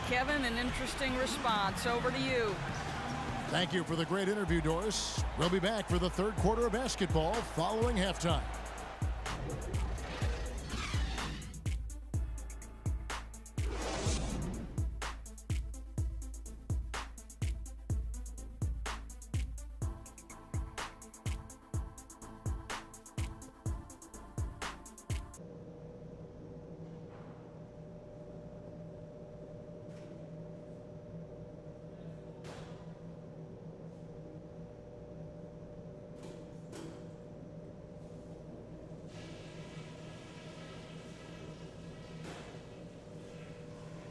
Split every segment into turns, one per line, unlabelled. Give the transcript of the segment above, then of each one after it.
Kevin, an interesting response. Over to you.
Thank you for the great interview, Doris. We'll be back for the third quarter of basketball following halftime.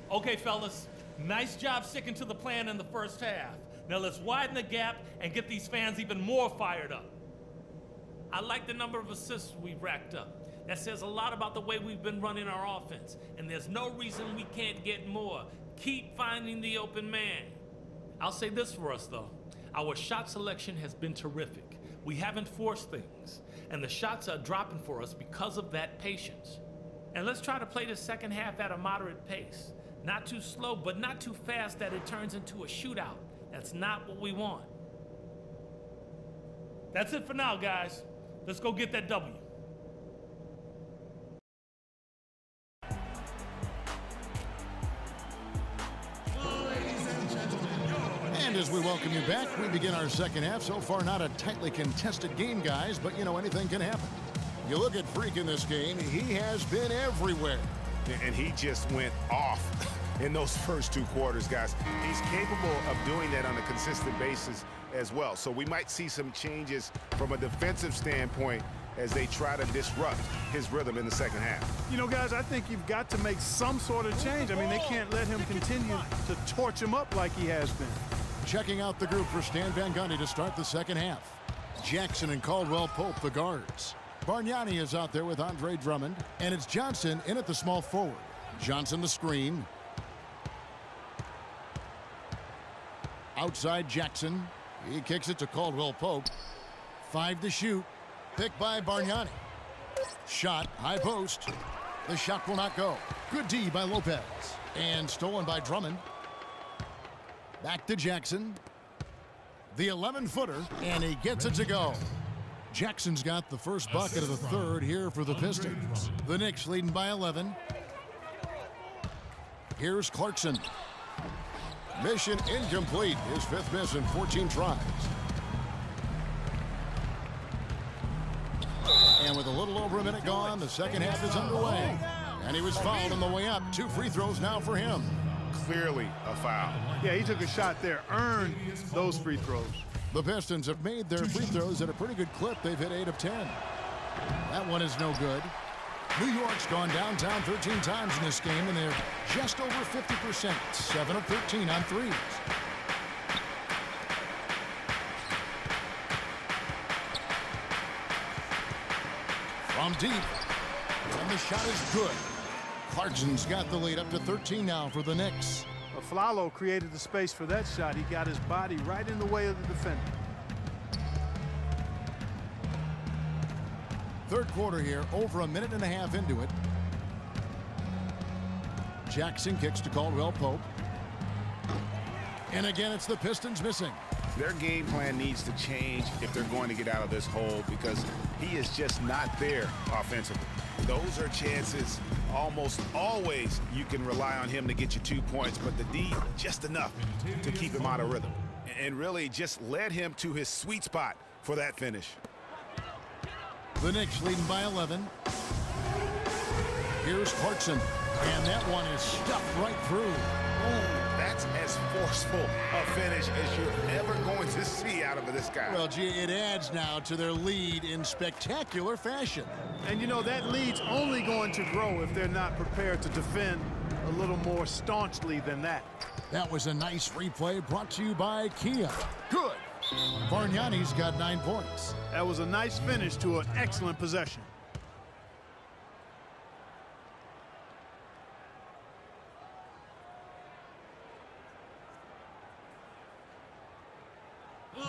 Okay, fellas, nice job sticking to the plan in the first half. Now let's widen the gap and get these fans even more fired up. I like the number of assists we've racked up. That says a lot about the way we've been running our offense, and there's no reason we can't get more. Keep finding the open man. I'll say this for us, though. Our shot selection has been terrific. We haven't forced things, and the shots are dropping for us because of that patience. And let's try to play the second half at a moderate pace. Not too slow, but not too fast that it turns into a shootout. That's not what we want. That's it for now, guys. Let's go get that W.
And as we welcome you back, we begin our second half. So far, not a tightly contested game, guys, but, anything can happen. You look at Freak in this game, he has been everywhere.
And he just went off in those first two quarters, guys. He's capable of doing that on a consistent basis as well. So we might see some changes from a defensive standpoint as they try to disrupt his rhythm in the second half.
Guys, I think you've got to make some sort of change. I mean, they can't let him continue to torch him up like he has been.
Checking out the group for Stan Van Gundy to start the second half. Jackson and Caldwell Pope, the guards. Bargnani is out there with Andre Drummond, and it's Johnson in at the small forward. Johnson the screen. Outside Jackson. He kicks it to Caldwell Pope. 5 to shoot. Picked by Bargnani. Shot, high post. The shot will not go. Good D by Lopez. And stolen by Drummond. Back to Jackson. The 11-footer, and he gets it to go. Jackson's got the first bucket of the third here for the Pistons. The Knicks leading by 11. Here's Clarkson. Mission incomplete. His 5th miss in 14 tries. And with a little over a minute gone, the second half is underway. And he was fouled on the way up. 2 free throws now for him.
Clearly a foul.
Yeah, he took a shot there, earned those free throws.
The Pistons have made their free throws at a pretty good clip. They've hit 8 of 10. That one is no good. New York's gone downtown 13 times in this game, and they're just over 50%. 7 of 13 on threes. From deep. And the shot is good. Clarkson's got the lead up to 13 now for the Knicks.
Flalo created the space for that shot. He got his body right in the way of the defender.
Third quarter here, over a minute and a half into it. Jackson kicks to Caldwell Pope. And again, it's the Pistons missing.
Their game plan needs to change if they're going to get out of this hole because he is just not there offensively. Those are chances almost always you can rely on him to get you 2 points, but the D just enough to keep him out of rhythm and really just led him to his sweet spot for that finish.
The Knicks leading by 11. Here's Clarkson, and that one is stuffed right through.
That's as forceful a finish as you're ever going to see out of this guy.
Well, gee, it adds now to their lead in spectacular fashion.
And that lead's only going to grow if they're not prepared to defend a little more staunchly than that.
That was a nice replay brought to you by Kia. Good. Bargnani's got 9 points.
That was a nice finish to an excellent possession.
I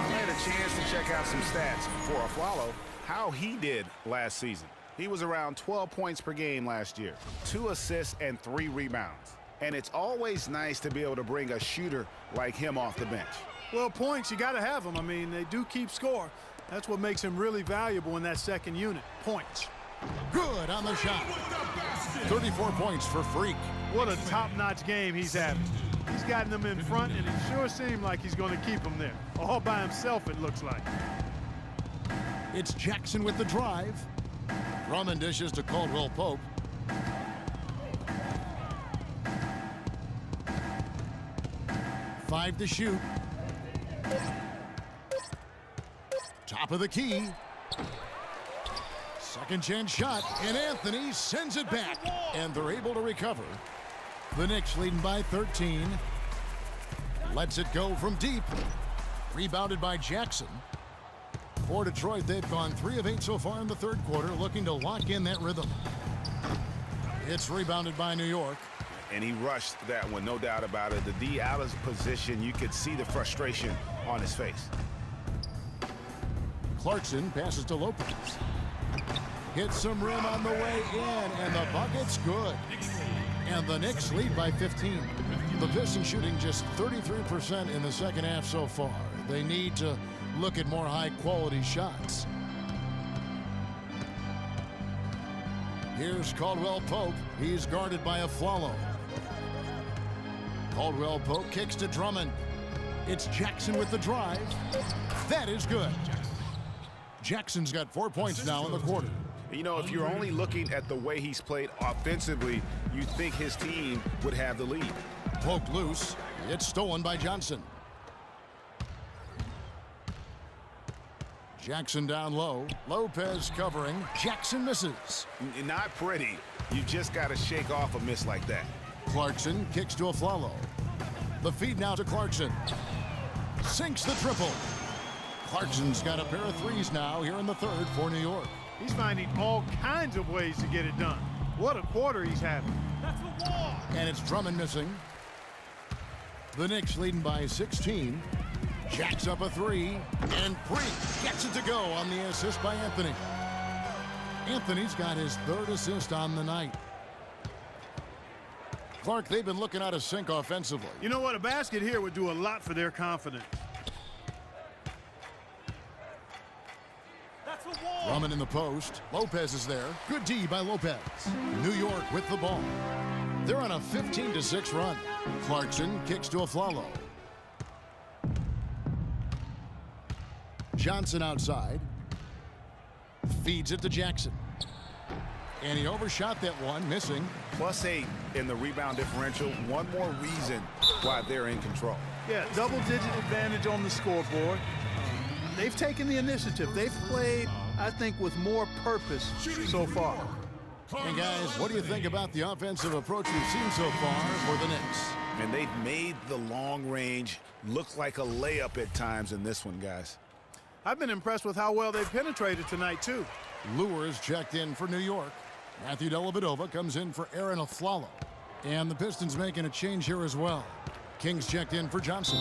had a chance to check out some stats for Flalo, how he did last season. He was around 12 points per game last year, 2 assists and 3 rebounds. And it's always nice to be able to bring a shooter like him off the bench.
Well, points, you got to have them. I mean, they do keep score. That's what makes him really valuable in that second unit, points.
Good on the shot. 34 points for Freak.
What a top-notch game he's having. He's gotten them in front, and it sure seemed like he's going to keep them there. All by himself, it looks like.
It's Jackson with the drive. Drummond dishes to Caldwell Pope. Five to shoot. Top of the key. Second chance shot, and Anthony sends it back, and they're able to recover. The Knicks leading by 13. Lets it go from deep. Rebounded by Jackson. For Detroit, they've gone 3 of 8 so far in the third quarter, looking to lock in that rhythm. It's rebounded by New York.
And he rushed that one, no doubt about it. The D out of position, you could see the frustration on his face.
Clarkson passes to Lopez. Hits some rim on the way in, and the bucket's good. And the Knicks lead by 15. The Pistons shooting just 33% in the second half so far. They need to look at more high-quality shots. Here's Caldwell Pope. He's guarded by Afflalo. Caldwell Pope kicks to Drummond. It's Jackson with the drive. That is good. Jackson's got 4 points now in the quarter.
You know, if you're only looking at the way he's played offensively, you'd think his team would have the lead.
Poked loose. It's stolen by Johnson. Jackson down low. Lopez covering. Jackson misses.
Not pretty. You just got to shake off a miss like that.
Clarkson kicks to Afflalo. The feed now to Clarkson. Sinks the triple. Clarkson's got a pair of threes now here in the third for New York.
He's finding all kinds of ways to get it done. What a quarter he's having.
That's the wall.
And it's Drummond missing. The Knicks leading by 16. Jacks up a 3. And Freak gets it to go on the assist by Anthony. Anthony's got his 3rd assist on the night. Clark, they've been looking out of sync offensively.
You know what? A basket here would do a lot for their confidence.
That's the wall.
Drummond in the post. Lopez is there. Good D by Lopez. New York with the ball. They're on a 15-6 run. Clarkson kicks to Afflalo. Johnson outside. Feeds it to Jackson. And he overshot that one, missing.
+8 in the rebound differential. One more reason why they're in control.
Yeah, double-digit advantage on the scoreboard. They've taken the initiative. They've played, I think, with more purpose so far.
And guys, what do you think about the offensive approach we've seen so far for the Knicks?
And they've made the long range look like a layup at times in this one, guys.
I've been impressed with how well they've penetrated tonight, too.
Lures checked in for New York. Matthew Dellavedova comes in for Aaron Afflalo. And the Pistons making a change here as well. Kings checked in for Johnson.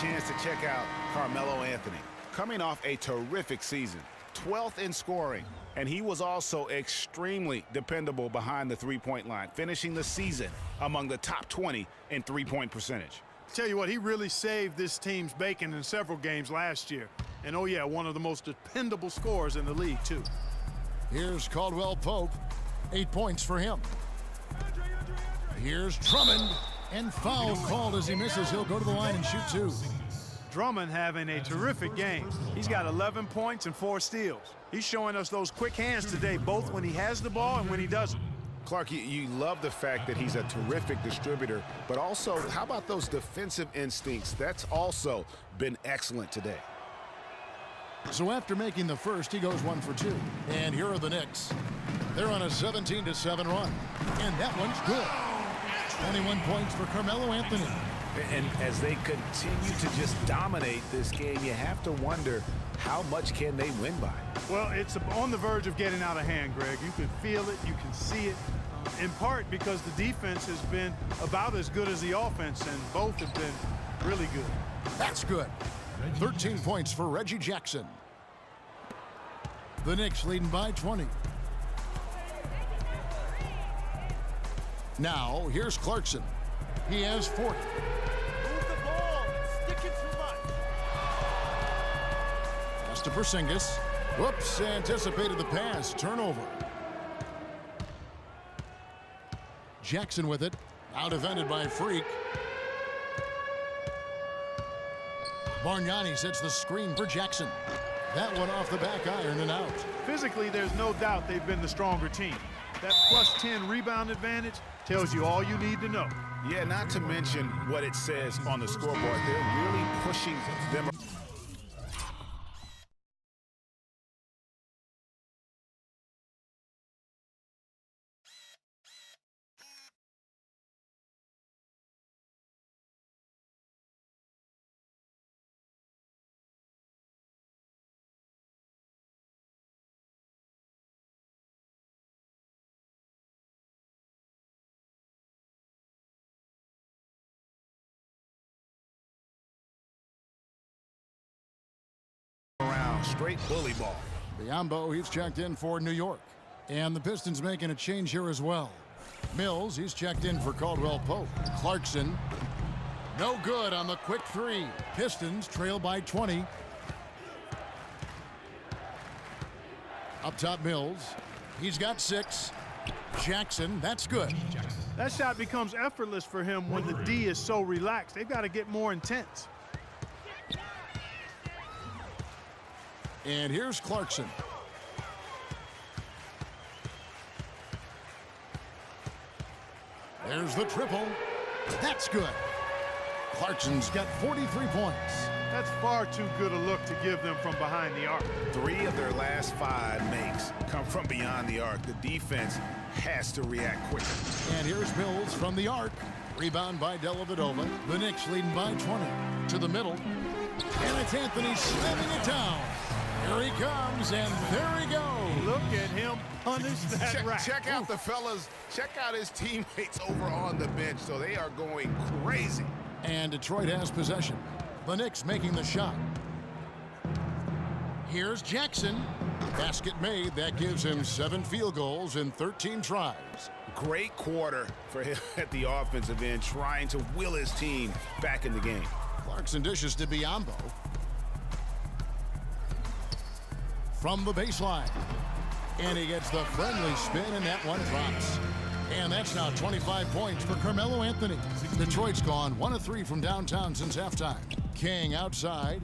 Chance to check out Carmelo Anthony, coming off a terrific season, 12th in scoring, and he was also extremely dependable behind the three-point line, finishing the season among the top 20 in three-point percentage.
Tell you what, he really saved this team's bacon in several games last year. And oh yeah, one of the most dependable scorers in the league too.
Here's Caldwell Pope, 8 points for him. Here's Drummond. And foul called as he misses. He'll go to the line and shoot 2.
Drummond having a terrific game. He's got 11 points and 4 steals. He's showing us those quick hands today, both when he has the ball and when he doesn't.
Clark, you love the fact that he's a terrific distributor, but also, how about those defensive instincts? That's also been excellent today.
So after making the first, he goes 1 for 2. And here are the Knicks. They're on a 17-7 run. And that one's good. 21 points for Carmelo Anthony.
And as they continue to just dominate this game, you have to wonder how much can they win by?
Well, it's on the verge of getting out of hand, Greg. You can feel it. You can see it. In part because the defense has been about as good as the offense, and both have been really good.
That's good. 13 points for Reggie Jackson. The Knicks leading by 20. Now, here's Clarkson. He has 40.
Move the ball. It's sticking too much.
Pass to Porzingis. Whoops, anticipated the pass. Turnover. Jackson with it. Out defended by Freak. Bargnani sets the screen for Jackson. That one off the back iron and out.
Physically, there's no doubt they've been the stronger team. That plus 10 rebound advantage tells you all you need to know.
Yeah, not to mention what it says on the scoreboard. They're really pushing them. Around straight bully ball.
Biyombo, he's checked in for New York. And the Pistons making a change here as well. Mills, he's checked in for Caldwell Pope. Clarkson, no good on the quick three. Pistons trail by 20. Up top, Mills. He's got 6. Jackson, that's good.
That shot becomes effortless for him when the D is so relaxed. They've got to get more intense.
And here's Clarkson. There's the triple. That's good. Clarkson's got 43 points.
That's far too good a look to give them from behind the arc.
3 of their last 5 makes come from beyond the arc. The defense has to react quicker.
And here's Mills from the arc. Rebound by Dellavedova. The Knicks leading by 20. To the middle. And it's Anthony slamming it down. Here he comes, and there he goes.
Look at him punish that rack.
Check out the fellas. Check out his teammates over on the bench. So they are going crazy.
And Detroit has possession. The Knicks making the shot. Here's Jackson. Basket made. That gives him 7 field goals in 13 tries.
Great quarter for him at the offensive end, trying to will his team back in the game.
Clarkson dishes to Biyombo. From the baseline. And he gets the friendly spin, and that one drops. And that's now 25 points for Carmelo Anthony. Detroit's gone 1 of 3 from downtown since halftime. King outside.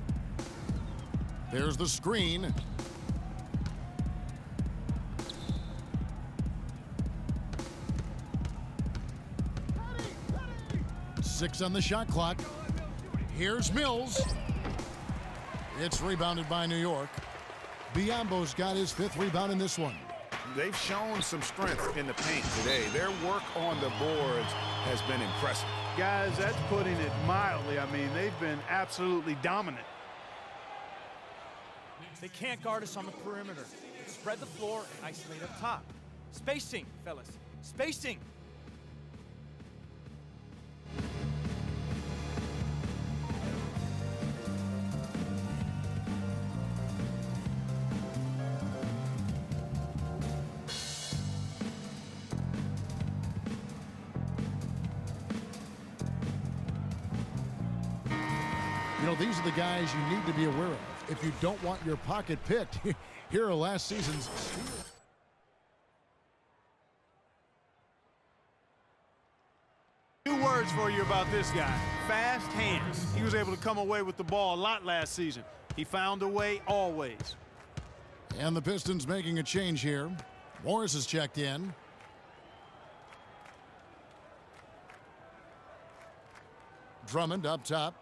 There's the screen. Six on the shot clock. Here's Mills. It's rebounded by New York. Biyombo's got his 5th rebound in this one.
They've shown some strength in the paint today. Their work on the boards has been impressive.
Guys, that's putting it mildly. I mean, they've been absolutely dominant.
They can't guard us on the perimeter. Spread the floor and isolate up top. Spacing, fellas. Spacing.
You know, these are the guys you need to be aware of if you don't want your pocket picked. Here are last season's steals.
Two words for you about this guy. Fast hands. He was able to come away with the ball a lot last season. He found a way always.
And the Pistons making a change here. Morris is checked in. Drummond up top.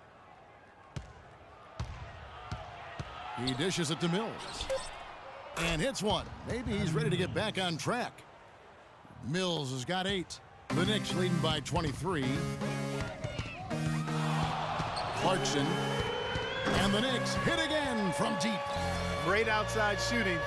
He dishes it to Mills. And hits one. Maybe he's ready to get back on track. Mills has got 8. The Knicks leading by 23. Clarkson. And the Knicks hit again from deep.
Great outside shooting.